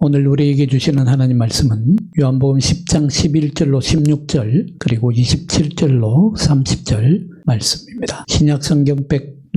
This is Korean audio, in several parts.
오늘 우리에게 주시는 하나님 말씀은 요한복음 10장 11절로 16절 그리고 27절로 30절 말씀입니다. 신약성경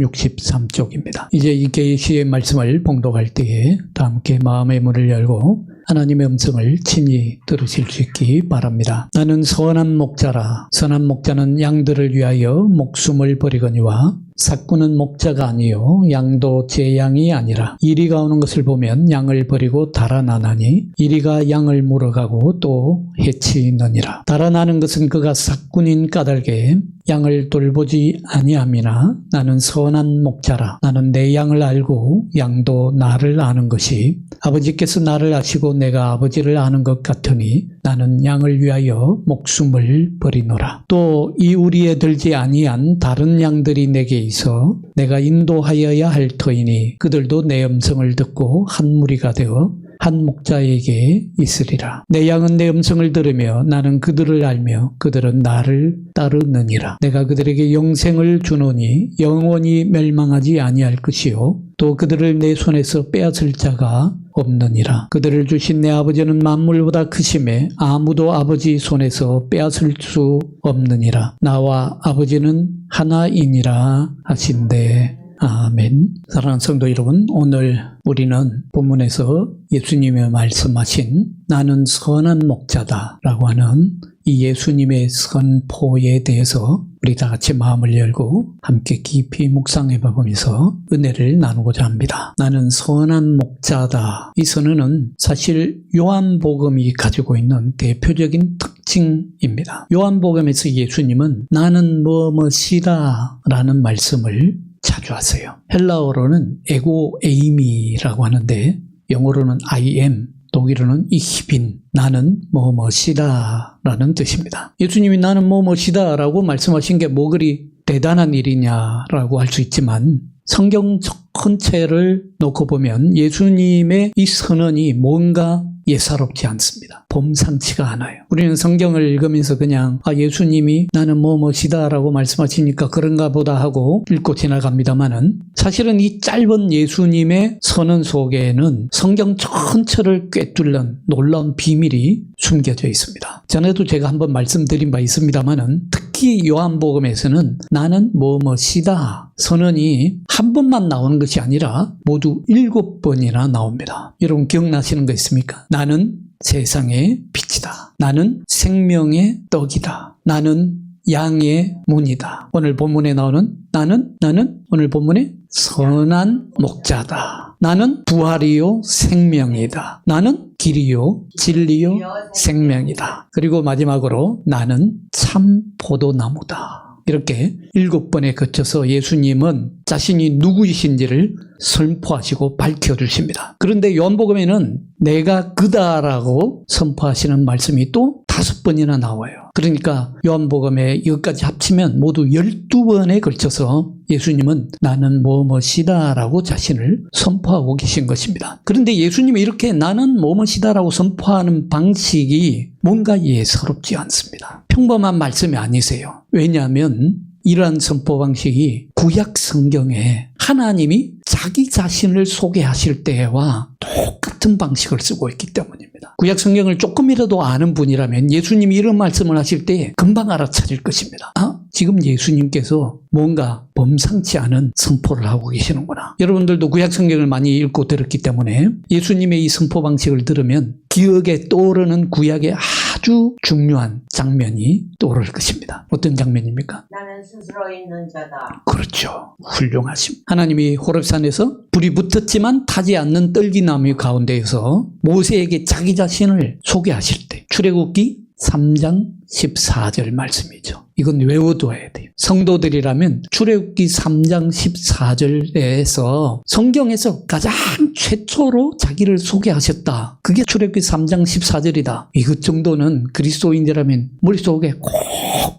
163쪽입니다. 이제 이 계시의 말씀을 봉독할 때에 다 함께 마음의 문을 열고 하나님의 음성을 친히 들으실 수 있기 바랍니다. 나는 선한 목자라. 선한 목자는 양들을 위하여 목숨을 버리거니와 삭구는 목자가 아니요 양도 제 양이 아니라 이리가 오는 것을 보면 양을 버리고 달아나나니 이리가 양을 물어가고 또 해치느니라. 달아나는 것은 그가 삭군인 까닭에 양을 돌보지 아니함이나 나는 선한 목자라. 나는 내 양을 알고 양도 나를 아는 것이 아버지께서 나를 아시고 내가 아버지를 아는 것 같으니 나는 양을 위하여 목숨을 버리노라. 또 이 우리에 들지 아니한 다른 양들이 내게 있어 내가 인도하여야 할 터이니 그들도 내 음성을 듣고 한 무리가 되어 한 목자에게 있으리라. 내 양은 내 음성을 들으며 나는 그들을 알며 그들은 나를 따르느니라. 내가 그들에게 영생을 주노니 영원히 멸망하지 아니할 것이요 또 그들을 내 손에서 빼앗을 자가 없느니라. 그들을 주신 내 아버지는 만물보다 크심에 아무도 아버지 손에서 빼앗을 수 없느니라. 나와 아버지는 하나이니라 하신대. 아멘. 사랑하는 성도 여러분, 오늘 우리는 본문에서 예수님이 말씀하신 나는 선한 목자다 라고 하는 이 예수님의 선포에 대해서 우리 다 같이 마음을 열고 함께 깊이 묵상해 보면서 은혜를 나누고자 합니다. 나는 선한 목자다. 이 선언은 사실 요한복음이 가지고 있는 대표적인 특징입니다. 요한복음에서 예수님은 나는 뭐뭐시다 라는 말씀을 자주 하세요. 헬라어로는 에고 에이미라고 하는데 영어로는 I am, 독일어는 ich bin, 나는 뭐뭐시다 라는 뜻입니다. 예수님이 나는 뭐뭐시다 라고 말씀하신 게 뭐 그리 대단한 일이냐라고 할 수 있지만 성경 전체를 놓고 보면 예수님의 이 선언이 뭔가 예사롭지 않습니다. 범상치가 않아요. 우리는 성경을 읽으면서 그냥 예수님이 나는 뭐뭐시다 라고 말씀하시니까 그런가 보다 하고 읽고 지나갑니다만은 사실은 이 짧은 예수님의 선언 속에는 성경 전체를 꿰뚫는 놀라운 비밀이 숨겨져 있습니다. 전에도 제가 한번 말씀드린 바 있습니다만은 특히 요한복음에서는 나는 뭐뭐시다 선언이 한 번만 나오는 것이 아니라 모두 7번이나 나옵니다. 여러분 기억나시는 거 있습니까? 나는 세상의 빛이다. 나는 생명의 떡이다. 나는 양의 문이다. 오늘 본문에 나오는 나는 오늘 본문에 선한 목자다. 나는 부활이요 생명이다. 나는 길이요 진리요 생명이다. 그리고 마지막으로 나는 참 포도나무다. 이렇게 7번에 거쳐서 예수님은 자신이 누구이신지를 선포하시고 밝혀주십니다. 그런데 요한복음에는 내가 그다라고 선포하시는 말씀이 또 5번이나 나와요. 그러니까 요한복음에 이것까지 합치면 모두 12번에 걸쳐서 예수님은 나는 뭐뭐시다 라고 자신을 선포하고 계신 것입니다. 그런데 예수님이 이렇게 나는 뭐뭐시다 라고 선포하는 방식이 뭔가 예사롭지 않습니다. 평범한 말씀이 아니세요. 왜냐하면 이러한 선포 방식이 구약 성경에 하나님이 자기 자신을 소개하실 때와 똑같은 방식을 쓰고 있기 때문입니다. 구약 성경을 조금이라도 아는 분이라면 예수님이 이런 말씀을 하실 때 금방 알아차릴 것입니다. 지금 예수님께서 뭔가 범상치 않은 선포를 하고 계시는구나. 여러분들도 구약 성경을 많이 읽고 들었기 때문에 예수님의 이 선포 방식을 들으면 기억에 떠오르는 구약의 아주 중요한 장면이 떠오를 것입니다. 어떤 장면입니까? 나는 스스로 있는 자다. 그렇죠. 훌륭하십니다. 하나님이 호렙산에서 불이 붙었지만 타지 않는 떨기나무 가운데에서 모세에게 자기 자신을 소개하실 때 출애굽기 3장 14절 말씀이죠. 이건 외워둬야 돼요. 성도들이라면 출애굽기 3장 14절에서 성경에서 가장 최초로 자기를 소개하셨다. 그게 출애굽기 3장 14절이다. 이것 정도는 그리스도인이라면 머릿속에 꼭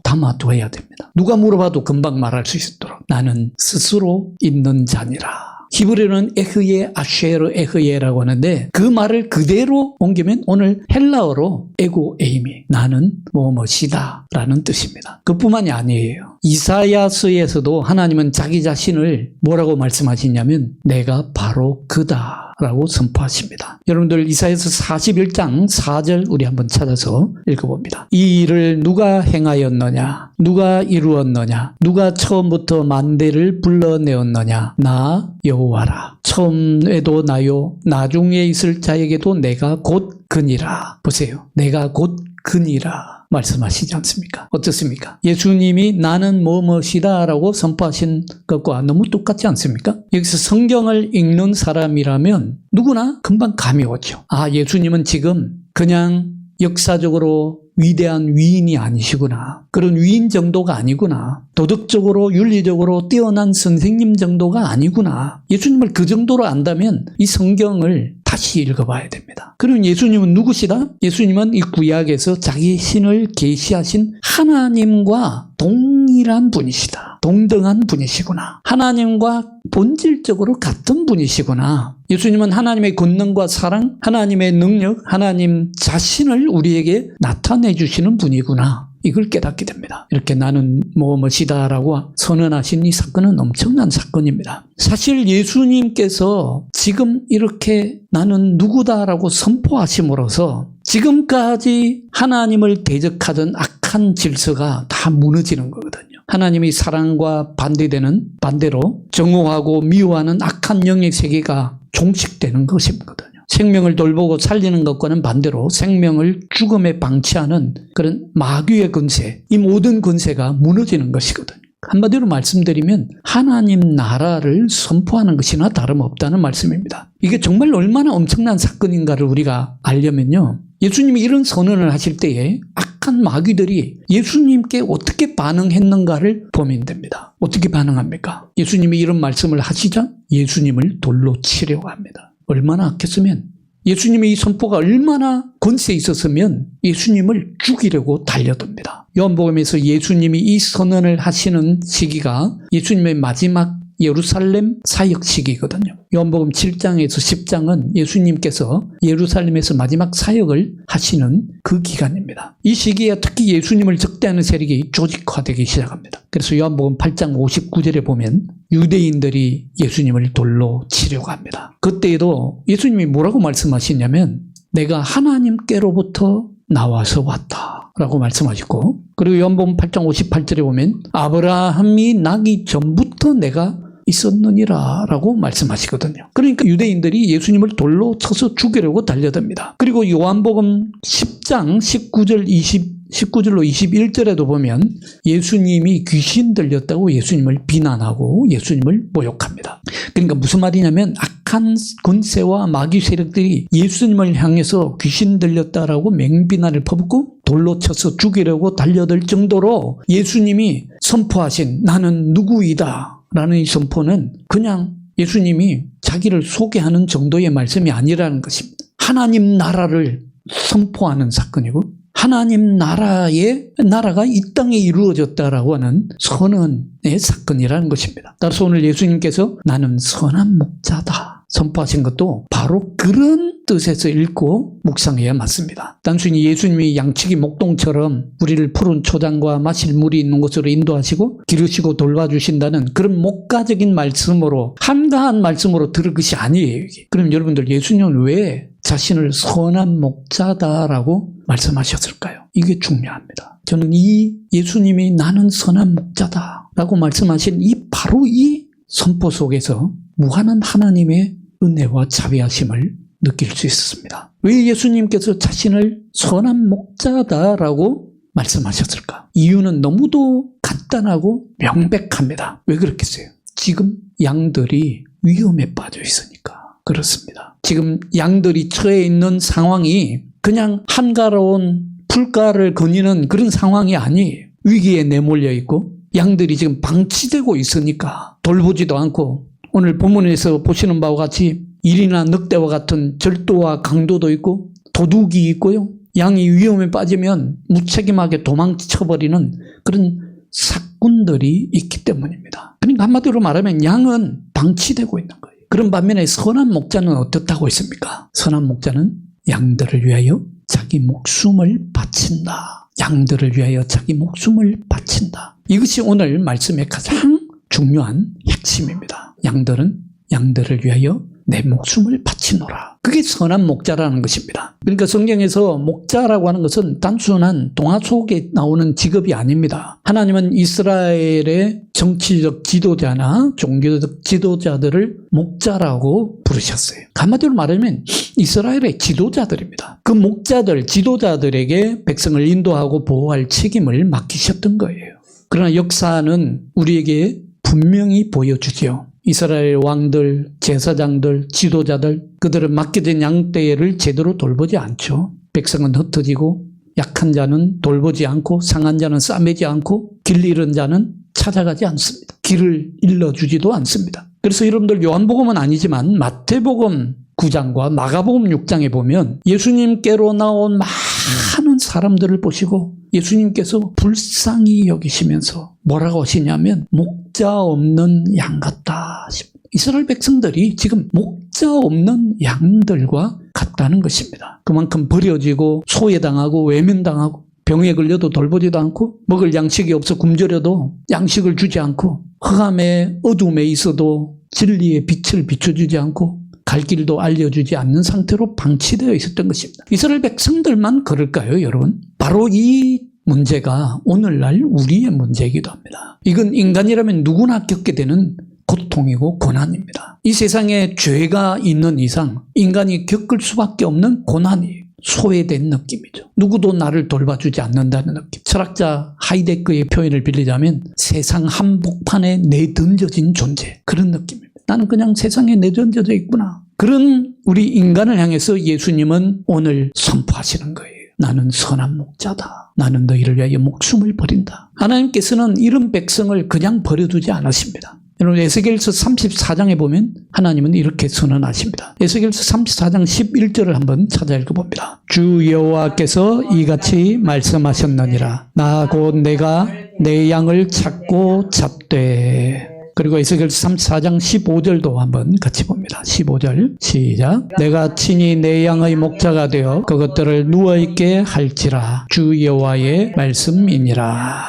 담아둬야 됩니다. 누가 물어봐도 금방 말할 수 있도록 나는 스스로 있는 자니라. 히브리어는 에흐예 아쉐르 에흐예라고 하는데 그 말을 그대로 옮기면 오늘 헬라어로 에고 에이미 나는 뭐뭐시다 라는 뜻입니다. 그뿐만이 아니에요. 이사야서에서도 하나님은 자기 자신을 뭐라고 말씀하시냐면 내가 바로 그다 라고 선포하십니다. 여러분들 이사야서 41장 4절 우리 한번 찾아서 읽어봅니다. 이 일을 누가 행하였느냐? 누가 이루었느냐? 누가 처음부터 만대를 불러내었느냐? 나 여호와라. 처음에도 나요, 나중에 있을 자에게도 내가 곧 그니라. 보세요. 내가 곧 그니라 말씀하시지 않습니까? 어떻습니까? 예수님이 나는 뭐뭐이다 라고 선포하신 것과 너무 똑같지 않습니까? 여기서 성경을 읽는 사람이라면 누구나 금방 감이 오죠. 아, 예수님은 지금 그냥 역사적으로 위대한 위인이 아니시구나. 그런 위인 정도가 아니구나. 도덕적으로 윤리적으로 뛰어난 선생님 정도가 아니구나. 예수님을 그 정도로 안다면 이 성경을 다시 읽어봐야 됩니다. 그럼 예수님은 누구시다? 예수님은 이 구약에서 자기 신을 계시하신 하나님과 동일한 분이시다. 동등한 분이시구나. 하나님과 본질적으로 같은 분이시구나. 예수님은 하나님의 권능과 사랑, 하나님의 능력, 하나님 자신을 우리에게 나타내 주시는 분이구나. 이걸 깨닫게 됩니다. 이렇게 나는 뭐뭐이다라고 선언하신 이 사건은 엄청난 사건입니다. 사실 예수님께서 지금 이렇게 나는 누구다라고 선포하심으로써 지금까지 하나님을 대적하던 악한 질서가 다 무너지는 거거든요. 하나님이 사랑과 반대되는, 반대로 정오하고 미워하는 악한 영의 세계가 종식되는 것이거든요. 생명을 돌보고 살리는 것과는 반대로 생명을 죽음에 방치하는 그런 마귀의 권세, 이 모든 권세가 무너지는 것이거든요. 한마디로 말씀드리면 하나님 나라를 선포하는 것이나 다름없다는 말씀입니다. 이게 정말 얼마나 엄청난 사건인가를 우리가 알려면요, 예수님이 이런 선언을 하실 때에 악한 마귀들이 예수님께 어떻게 반응했는가를 보면 됩니다. 어떻게 반응합니까? 예수님이 이런 말씀을 하시자 예수님을 돌로 치려고 합니다. 얼마나 악했으면, 예수님의 이 선포가 얼마나 권세 있었으면 예수님을 죽이려고 달려듭니다. 요한복음에서 예수님이 이 선언을 하시는 시기가 예수님의 마지막 예루살렘 사역 시기거든요. 요한복음 7장에서 10장은 예수님께서 예루살렘에서 마지막 사역을 하시는 그 기간입니다. 이 시기에 특히 예수님을 적대하는 세력이 조직화되기 시작합니다. 그래서 요한복음 8장 59절에 보면 유대인들이 예수님을 돌로 치려고 합니다. 그때에도 예수님이 뭐라고 말씀하시냐면 내가 하나님께로부터 나와서 왔다 라고 말씀하시고, 그리고 요한복음 8장 58절에 보면 아브라함이 나기 전부터 내가 있었느니라 라고 말씀하시거든요. 그러니까 유대인들이 예수님을 돌로 쳐서 죽이려고 달려듭니다. 그리고 요한복음 10장 19절로 21절에도 보면 예수님이 귀신 들렸다고 예수님을 비난하고 예수님을 모욕합니다. 그러니까 무슨 말이냐면 악한 권세와 마귀 세력들이 예수님을 향해서 귀신 들렸다라고 맹비난을 퍼붓고 돌로 쳐서 죽이려고 달려들 정도로 예수님이 선포하신 나는 누구이다 라는 이 선포는 그냥 예수님이 자기를 소개하는 정도의 말씀이 아니라는 것입니다. 하나님 나라를 선포하는 사건이고 하나님 나라가 이 땅에 이루어졌다라고 하는 선언의 사건이라는 것입니다. 따라서 오늘 예수님께서 나는 선한 목자다 선포하신 것도 바로 그런 뜻에서 읽고 묵상해야 맞습니다. 단순히 예수님이 양치기 목동처럼 우리를 푸른 초장과 마실 물이 있는 곳으로 인도하시고 기르시고 돌봐주신다는 그런 목가적인 말씀으로, 한가한 말씀으로 들을 것이 아니에요. 이게. 그럼 여러분들, 예수님은 왜 자신을 선한 목자다라고 말씀하셨을까요? 이게 중요합니다. 저는 이 예수님이 나는 선한 목자다라고 말씀하신 바로 이 선포 속에서 무한한 하나님의 은혜와 자비하심을 느낄 수 있었습니다. 왜 예수님께서 자신을 선한 목자다라고 말씀하셨을까? 이유는 너무도 간단하고 명백합니다. 왜 그렇겠어요? 지금 양들이 위험에 빠져 있으니까 그렇습니다. 지금 양들이 처해 있는 상황이 그냥 한가로운 풀가를 거니는 그런 상황이 아니에요. 위기에 내몰려 있고 양들이 지금 방치되고 있으니까 돌보지도 않고, 오늘 본문에서 보시는 바와 같이 일이나 늑대와 같은 절도와 강도도 있고 도둑이 있고요. 양이 위험에 빠지면 무책임하게 도망쳐버리는 그런 사꾼들이 있기 때문입니다. 그러니까 한마디로 말하면 양은 방치되고 있는 거예요. 그런 반면에 선한 목자는 어떻다고 했습니까? 선한 목자는 양들을 위하여 자기 목숨을 바친다 양들을 위하여 자기 목숨을 바친다. 이것이 오늘 말씀의 가장 중요한 핵심입니다. 양들을 위하여 내 목숨을 바치노라. 그게 선한 목자라는 것입니다. 그러니까 성경에서 목자라고 하는 것은 단순한 동화 속에 나오는 직업이 아닙니다. 하나님은 이스라엘의 정치적 지도자나 종교적 지도자들을 목자라고 부르셨어요. 한마디로 말하면 이스라엘의 지도자들입니다. 그 목자들, 지도자들에게 백성을 인도하고 보호할 책임을 맡기셨던 거예요. 그러나 역사는 우리에게 분명히 보여주지요. 이스라엘 왕들, 제사장들, 지도자들, 그들은 맡겨진 양떼를 제대로 돌보지 않죠. 백성은 흩어지고 약한 자는 돌보지 않고 상한 자는 싸매지 않고 길 잃은 자는 찾아가지 않습니다. 길을 일러주지도 않습니다. 그래서 여러분들 요한복음은 아니지만 마태복음 9장과 마가복음 6장에 보면 예수님께로 나온 많은 사람들을 보시고 예수님께서 불쌍히 여기시면서 뭐라고 하시냐면 목자 없는 양 같다. 이스라엘 백성들이 지금 목자 없는 양들과 같다는 것입니다. 그만큼 버려지고 소외당하고 외면당하고 병에 걸려도 돌보지도 않고 먹을 양식이 없어 굶주려도 양식을 주지 않고 흑암의 어둠에 있어도 진리의 빛을 비춰주지 않고 갈 길도 알려주지 않는 상태로 방치되어 있었던 것입니다. 이스라엘 백성들만 그럴까요, 여러분? 바로 이 문제가 오늘날 우리의 문제이기도 합니다. 이건 인간이라면 누구나 겪게 되는 고통이고 고난입니다. 이 세상에 죄가 있는 이상 인간이 겪을 수밖에 없는 고난이에요. 소외된 느낌이죠. 누구도 나를 돌봐주지 않는다는 느낌. 철학자 하이데크의 표현을 빌리자면 세상 한복판에 내던져진 존재, 그런 느낌입니다. 나는 그냥 세상에 내던져져 있구나. 그런 우리 인간을 향해서 예수님은 오늘 선포하시는 거예요. 나는 선한 목자다. 나는 너희를 위하여 목숨을 버린다. 하나님께서는 이런 백성을 그냥 버려두지 않으십니다. 여러분 에스겔서 34장에 보면 하나님은 이렇게 선언하십니다. 에스겔서 34장 11절을 한번 찾아 읽어봅니다. 주 여호와께서 이같이 말씀하셨느니라. 나 곧 내가 내 양을 찾고 잡되. 그리고 에스겔서 34장 15절도 한번 같이 봅니다. 15절 시작. 내가 친히 내 양의 목자가 되어 그것들을 누워있게 할지라. 주 여호와의 말씀이니라.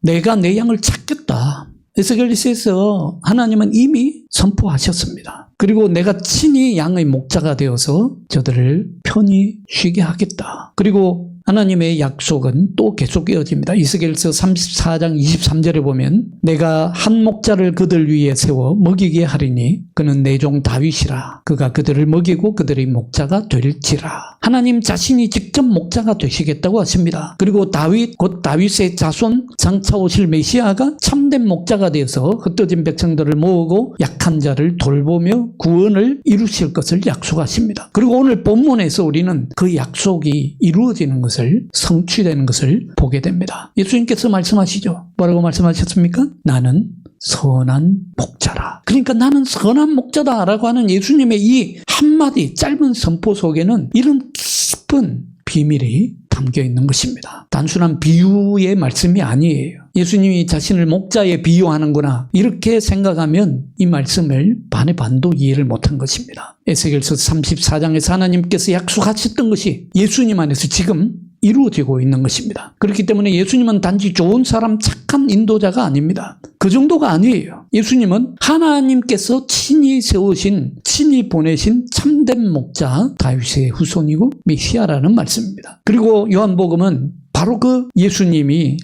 내가 내 양을 찾겠다. 에스겔서에서 하나님은 이미 선포하셨습니다. 그리고 내가 친히 양의 목자가 되어서 저들을 편히 쉬게 하겠다. 그리고 하나님의 약속은 또 계속 이어집니다. 에스겔서 34장 23절에 보면 내가 한 목자를 그들 위에 세워 먹이게 하리니 그는 내 종 다윗이라. 그가 그들을 먹이고 그들의 목자가 될지라. 하나님 자신이 직접 목자가 되시겠다고 하십니다. 그리고 다윗, 곧 다윗의 자손 장차 오실 메시아가 참된 목자가 되어서 흩어진 백성들을 모으고 약한 자를 돌보며 구원을 이루실 것을 약속하십니다. 그리고 오늘 본문에서 우리는 그 약속이 이루어지는 것을, 성취되는 것을 보게 됩니다. 예수님께서 말씀하시죠. 뭐라고 말씀하셨습니까? 나는 선한 목자라. 그러니까 나는 선한 목자다라고 하는 예수님의 이 한마디 짧은 선포 속에는 이런 깊은 비밀이 담겨 있는 것입니다. 단순한 비유의 말씀이 아니에요. 예수님이 자신을 목자에 비유하는구나 이렇게 생각하면 이 말씀을 반의 반도 이해를 못한 것입니다. 에스겔서 34장에서 하나님께서 약속하셨던 것이 예수님 안에서 지금 이루어지고 있는 것입니다. 그렇기 때문에 예수님은 단지 좋은 사람, 착한 인도자가 아닙니다. 그 정도가 아니에요. 예수님은 하나님께서 친히 세우신, 친히 보내신 참된 목자 다윗의 후손이고 메시아라는 말씀입니다. 그리고 요한복음은 바로 그 예수님이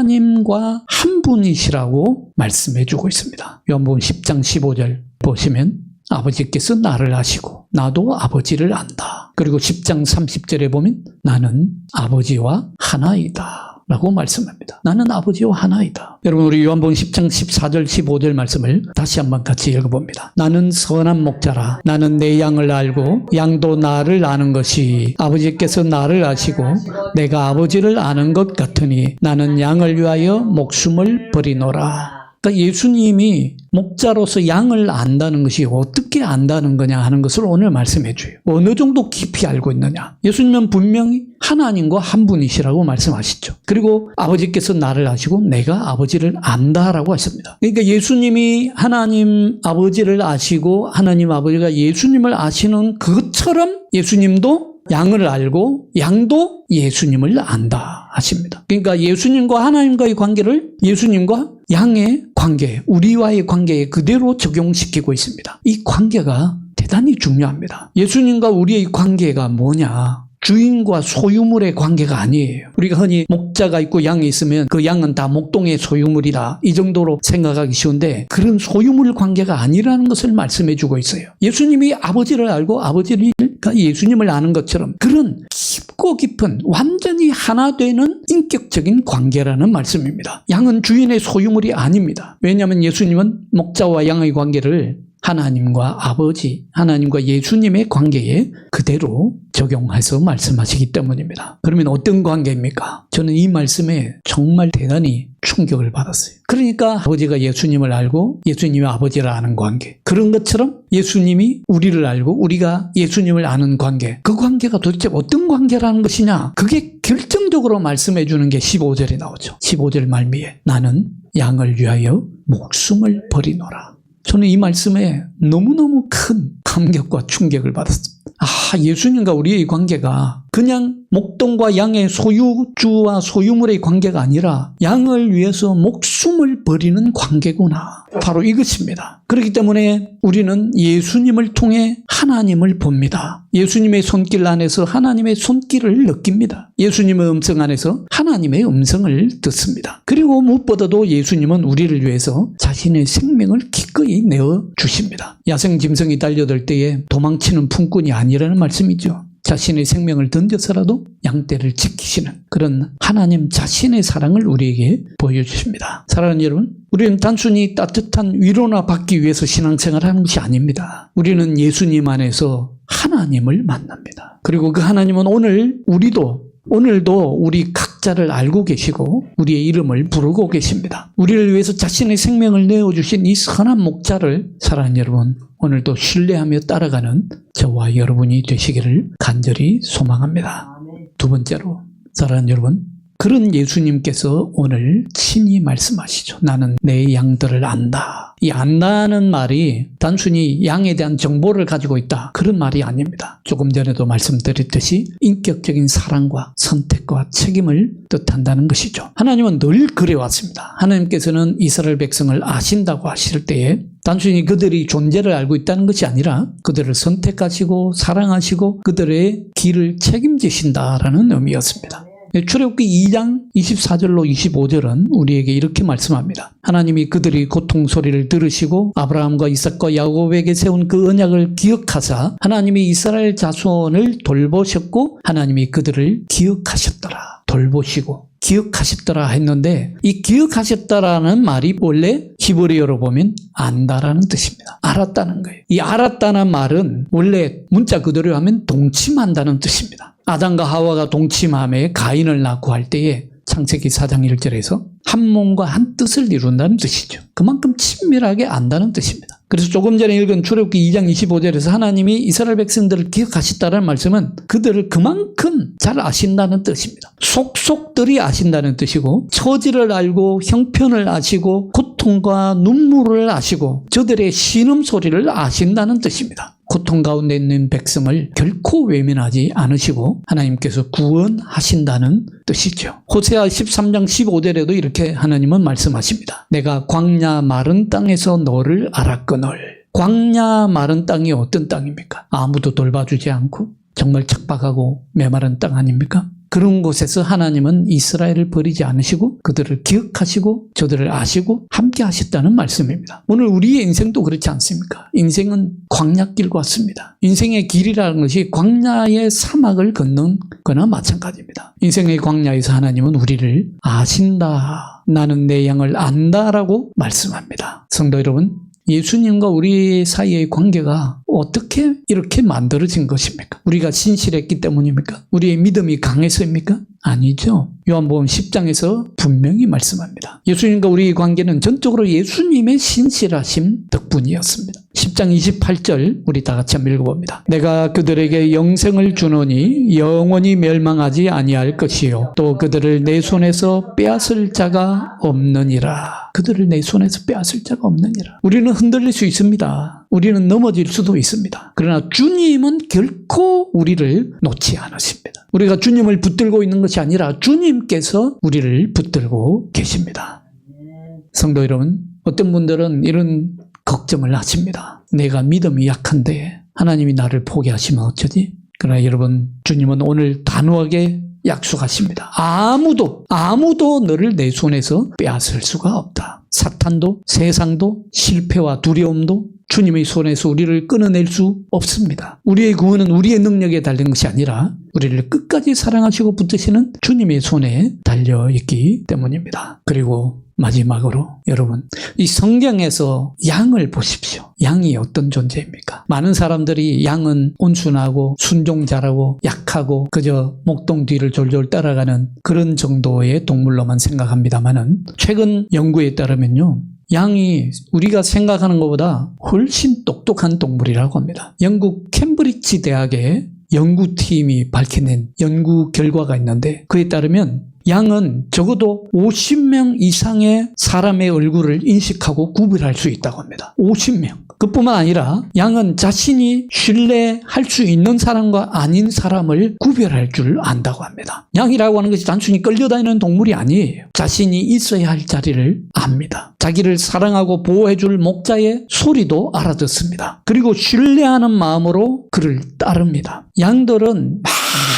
하나님과 한 분이시라고 말씀해 주고 있습니다. 요한복음 10장 15절 보시면 아버지께서 나를 아시고 나도 아버지를 안다. 그리고 10장 30절에 보면 나는 아버지와 하나이다 라고 말씀합니다. 나는 아버지와 하나이다. 여러분 우리 요한복음 10장 14절 15절 말씀을 다시 한번 같이 읽어봅니다. 나는 선한 목자라. 나는 내 양을 알고 양도 나를 아는 것이 아버지께서 나를 아시고 내가 아버지를 아는 것 같으니 나는 양을 위하여 목숨을 버리노라. 그러니까 예수님이 목자로서 양을 안다는 것이 어떻게 안다는 거냐 하는 것을 오늘 말씀해 줘요. 어느 정도 깊이 알고 있느냐. 예수님은 분명히 하나님과 한 분이시라고 말씀하시죠. 그리고 아버지께서 나를 아시고 내가 아버지를 안다라고 하십니다. 그러니까 예수님이 하나님 아버지를 아시고 하나님 아버지가 예수님을 아시는 그것처럼 예수님도 양을 알고 양도 예수님을 안다 하십니다. 그러니까 예수님과 하나님과의 관계를 예수님과 양의 관계, 우리와의 관계에 그대로 적용시키고 있습니다. 이 관계가 대단히 중요합니다. 예수님과 우리의 관계가 뭐냐? 주인과 소유물의 관계가 아니에요. 우리가 흔히 목자가 있고 양이 있으면 그 양은 다 목동의 소유물이다, 이 정도로 생각하기 쉬운데 그런 소유물 관계가 아니라는 것을 말씀해 주고 있어요. 예수님이 아버지를 알고 아버지가 예수님을 아는 것처럼 그런 깊고 깊은 완전히 하나 되는 인격적인 관계라는 말씀입니다. 양은 주인의 소유물이 아닙니다. 왜냐하면 예수님은 목자와 양의 관계를 하나님과 아버지, 하나님과 예수님의 관계에 그대로 적용해서 말씀하시기 때문입니다. 그러면 어떤 관계입니까? 저는 이 말씀에 정말 대단히 충격을 받았어요. 그러니까 아버지가 예수님을 알고 예수님이 아버지를 아는 관계, 그런 것처럼 예수님이 우리를 알고 우리가 예수님을 아는 관계, 그 관계가 도대체 어떤 관계라는 것이냐, 그게 결정적으로 말씀해 주는 게 15절에 나오죠. 15절 말미에 나는 양을 위하여 목숨을 버리노라. 저는 이 말씀에 너무너무 큰 감격과 충격을 받았습니다. 예수님과 우리의 관계가 그냥 목동과 양의 소유주와 소유물의 관계가 아니라 양을 위해서 목숨을 버리는 관계구나. 바로 이것입니다. 그렇기 때문에 우리는 예수님을 통해 하나님을 봅니다. 예수님의 손길 안에서 하나님의 손길을 느낍니다. 예수님의 음성 안에서 하나님의 음성을 듣습니다. 그리고 무엇보다도 예수님은 우리를 위해서 자신의 생명을 기꺼이 내어주십니다. 야생짐승이 달려들 때에 도망치는 품꾼이 아니라는 말씀이죠. 자신의 생명을 던져서라도 양떼를 지키시는 그런 하나님 자신의 사랑을 우리에게 보여주십니다. 사랑하는 여러분, 우리는 단순히 따뜻한 위로나 받기 위해서 신앙생활을 하는 것이 아닙니다. 우리는 예수님 안에서 하나님을 만납니다. 그리고 그 하나님은 오늘도 우리 각자를 알고 계시고 우리의 이름을 부르고 계십니다. 우리를 위해서 자신의 생명을 내어주신 이 선한 목자를 사랑하는 여러분, 오늘도 신뢰하며 따라가는 저와 여러분이 되시기를 간절히 소망합니다. 두 번째로, 사랑하는 여러분, 그런 예수님께서 오늘 친히 말씀하시죠. 나는 내 양들을 안다. 이 안다는 말이 단순히 양에 대한 정보를 가지고 있다, 그런 말이 아닙니다. 조금 전에도 말씀드렸듯이 인격적인 사랑과 선택과 책임을 뜻한다는 것이죠. 하나님은 늘 그래왔습니다. 하나님께서는 이스라엘 백성을 아신다고 하실 때에 단순히 그들이 존재를 알고 있다는 것이 아니라 그들을 선택하시고 사랑하시고 그들의 길을 책임지신다라는 의미였습니다. 출애굽기 2장 24절로 25절은 우리에게 이렇게 말씀합니다. 하나님이 그들이 고통 소리를 들으시고 아브라함과 이삭과 야곱에게 세운 그 언약을 기억하사 하나님이 이스라엘 자손을 돌보셨고 하나님이 그들을 기억하셨더라. 돌보시고 기억하셨더라 했는데, 이 기억하셨다라는 말이 원래 히브리어로 보면 안다라는 뜻입니다. 알았다는 거예요. 이 알았다는 말은 원래 문자 그대로 하면 동침한다는 뜻입니다. 아담과 하와가 동침함에 가인을 낳고 할 때에 창세기 4장 1절에서 한 몸과 한 뜻을 이룬다는 뜻이죠. 그만큼 친밀하게 안다는 뜻입니다. 그래서 조금 전에 읽은 출애굽기 2장 25절에서 하나님이 이스라엘 백성들을 기억하셨다는 말씀은 그들을 그만큼 잘 아신다는 뜻입니다. 속속들이 아신다는 뜻이고, 처지를 알고 형편을 아시고 고통과 눈물을 아시고 저들의 신음소리를 아신다는 뜻입니다. 고통 가운데 있는 백성을 결코 외면하지 않으시고 하나님께서 구원하신다는 뜻이죠. 호세아 13장 15절에도 이렇게 하나님은 말씀하십니다. 내가 광야 마른 땅에서 너를 알았거늘. 광야 마른 땅이 어떤 땅입니까? 아무도 돌봐주지 않고 정말 척박하고 메마른 땅 아닙니까? 그런 곳에서 하나님은 이스라엘을 버리지 않으시고 그들을 기억하시고 저들을 아시고 함께 하셨다는 말씀입니다. 오늘 우리의 인생도 그렇지 않습니까? 인생은 광야길 같습니다. 인생의 길이라는 것이 광야의 사막을 걷는 거나 마찬가지입니다. 인생의 광야에서 하나님은 우리를 아신다, 나는 내 양을 안다라고 말씀합니다. 성도 여러분, 예수님과 우리 사이의 관계가 어떻게 이렇게 만들어진 것입니까? 우리가 신실했기 때문입니까? 우리의 믿음이 강해서입니까? 아니죠. 요한복음 10장에서 분명히 말씀합니다. 예수님과 우리의 관계는 전적으로 예수님의 신실하심 덕분이었습니다. 10장 28절 우리 다 같이 한번 읽어봅니다. 내가 그들에게 영생을 주노니 영원히 멸망하지 아니할 것이요 또 그들을 내 손에서 빼앗을 자가 없느니라. 그들을 내 손에서 빼앗을 자가 없느니라. 우리는 흔들릴 수 있습니다. 우리는 넘어질 수도 있습니다. 그러나 주님은 결코 우리를 놓지 않으십니다. 우리가 주님을 붙들고 있는 것이 아니라 주님이 주님께서 우리를 붙들고 계십니다. 성도 여러분, 어떤 분들은 이런 걱정을 하십니다. 내가 믿음이 약한데 하나님이 나를 포기하시면 어쩌지? 그러나 여러분, 주님은 오늘 단호하게 약속하십니다. 아무도 너를 내 손에서 빼앗을 수가 없다. 사탄도, 세상도, 실패와 두려움도 주님의 손에서 우리를 끊어낼 수 없습니다. 우리의 구원은 우리의 능력에 달린 것이 아니라 우리를 끝까지 사랑하시고 붙드시는 주님의 손에 달려있기 때문입니다. 그리고 마지막으로 여러분, 이 성경에서 양을 보십시오. 양이 어떤 존재입니까? 많은 사람들이 양은 온순하고 순종자라고 약하고 그저 목동 뒤를 졸졸 따라가는 그런 정도의 동물로만 생각합니다만은 최근 연구에 따르면요, 양이 우리가 생각하는 것보다 훨씬 똑똑한 동물이라고 합니다. 영국 캠브리지 대학의 연구팀이 밝혀낸 연구 결과가 있는데 그에 따르면 양은 적어도 50명 이상의 사람의 얼굴을 인식하고 구별할 수 있다고 합니다. 50명. 그뿐만 아니라 양은 자신이 신뢰할 수 있는 사람과 아닌 사람을 구별할 줄 안다고 합니다. 양이라고 하는 것이 단순히 끌려다니는 동물이 아니에요. 자신이 있어야 할 자리를 압니다. 자기를 사랑하고 보호해줄 목자의 소리도 알아듣습니다. 그리고 신뢰하는 마음으로 그를 따릅니다. 양들은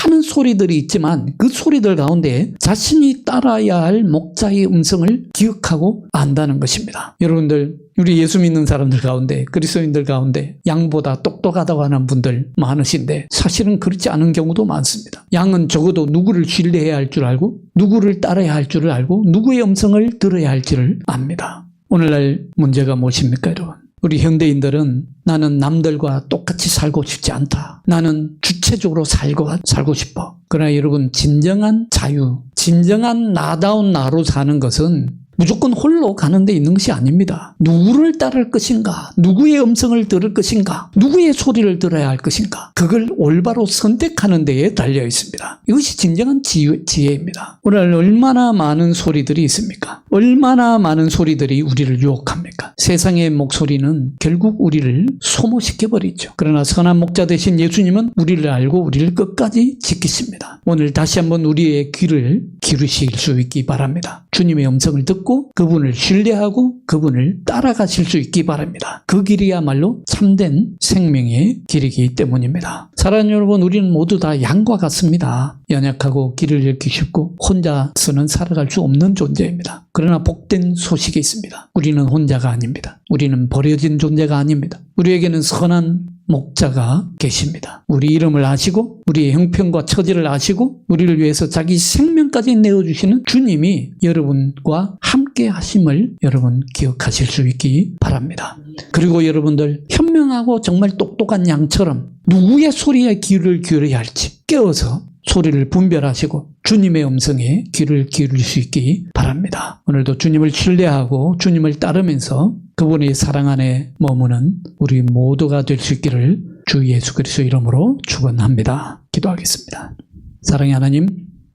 많은 소리들이 있지만 그 소리들 가운데 자신이 따라야 할 목자의 음성을 기억하고 안다는 것입니다. 여러분들, 우리 예수 믿는 사람들 가운데, 그리스도인들 가운데 양보다 똑똑하다고 하는 분들 많으신데 사실은 그렇지 않은 경우도 많습니다. 양은 적어도 누구를 신뢰해야 할 줄 알고 누구를 따라야 할 줄을 알고 누구의 음성을 들어야 할 줄을 압니다. 오늘날 문제가 무엇입니까, 여러분? 우리 현대인들은 나는 남들과 똑같이 살고 싶지 않다. 나는 주체적으로 살고 싶어. 그러나 여러분, 진정한 자유, 진정한 나다운 나로 사는 것은 무조건 홀로 가는 데 있는 것이 아닙니다. 누구를 따를 것인가? 누구의 음성을 들을 것인가? 누구의 소리를 들어야 할 것인가? 그걸 올바로 선택하는 데에 달려 있습니다. 이것이 진정한 지혜입니다. 오늘 얼마나 많은 소리들이 있습니까? 얼마나 많은 소리들이 우리를 유혹합니까? 세상의 목소리는 결국 우리를 소모시켜버리죠. 그러나 선한 목자 되신 예수님은 우리를 알고 우리를 끝까지 지키십니다. 오늘 다시 한번 우리의 귀를 기르실 수 있기 바랍니다. 주님의 음성을 듣고 그분을 신뢰하고 그분을 따라가실 수 있기 바랍니다. 그 길이야말로 참된 생명의 길이기 때문입니다. 사랑하는 여러분, 우리는 모두 다 양과 같습니다. 연약하고 길을 잃기 쉽고 혼자서는 살아갈 수 없는 존재입니다. 그러나 복된 소식이 있습니다. 우리는 혼자가 아닙니다. 우리는 버려진 존재가 아닙니다. 우리에게는 선한 목자가 계십니다. 우리 이름을 아시고 우리의 형편과 처지를 아시고 우리를 위해서 자기 생명까지 내어주시는 주님이 여러분과 함께 하심을 여러분 기억하실 수 있기 바랍니다. 그리고 여러분들, 현명하고 정말 똑똑한 양처럼 누구의 소리에 귀를 기울여야 할지 깨어서 소리를 분별하시고 주님의 음성에 귀를 기울일 수 있기 바랍니다. 오늘도 주님을 신뢰하고 주님을 따르면서 그분의 사랑 안에 머무는 우리 모두가 될 수 있기를 주 예수 그리스도 이름으로 축원합니다. 기도하겠습니다. 사랑의 하나님,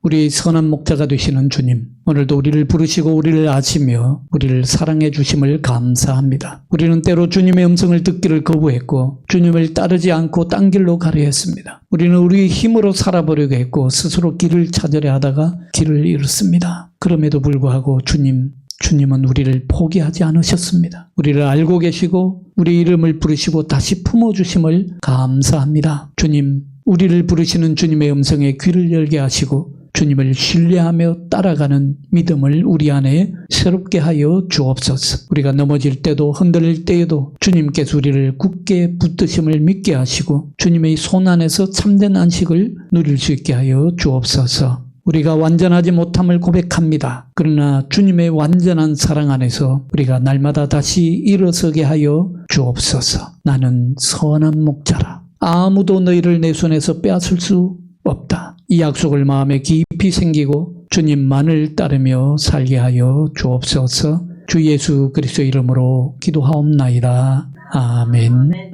우리의 선한 목자가 되시는 주님, 오늘도 우리를 부르시고 우리를 아시며 우리를 사랑해 주심을 감사합니다. 우리는 때로 주님의 음성을 듣기를 거부했고 주님을 따르지 않고 딴 길로 가려 했습니다. 우리는 우리의 힘으로 살아보려고 했고 스스로 길을 찾으려 하다가 길을 잃었습니다. 그럼에도 불구하고 주님은 우리를 포기하지 않으셨습니다. 우리를 알고 계시고 우리 이름을 부르시고 다시 품어주심을 감사합니다. 주님, 우리를 부르시는 주님의 음성에 귀를 열게 하시고 주님을 신뢰하며 따라가는 믿음을 우리 안에 새롭게 하여 주옵소서. 우리가 넘어질 때도 흔들릴 때에도 주님께서 우리를 굳게 붙드심을 믿게 하시고 주님의 손 안에서 참된 안식을 누릴 수 있게 하여 주옵소서. 우리가 완전하지 못함을 고백합니다. 그러나 주님의 완전한 사랑 안에서 우리가 날마다 다시 일어서게 하여 주옵소서. 나는 선한 목자라. 아무도 너희를 내 손에서 빼앗을 수 없다. 이 약속을 마음에 깊이 새기고 주님만을 따르며 살게 하여 주옵소서. 주 예수 그리스도 이름으로 기도하옵나이다. 아멘.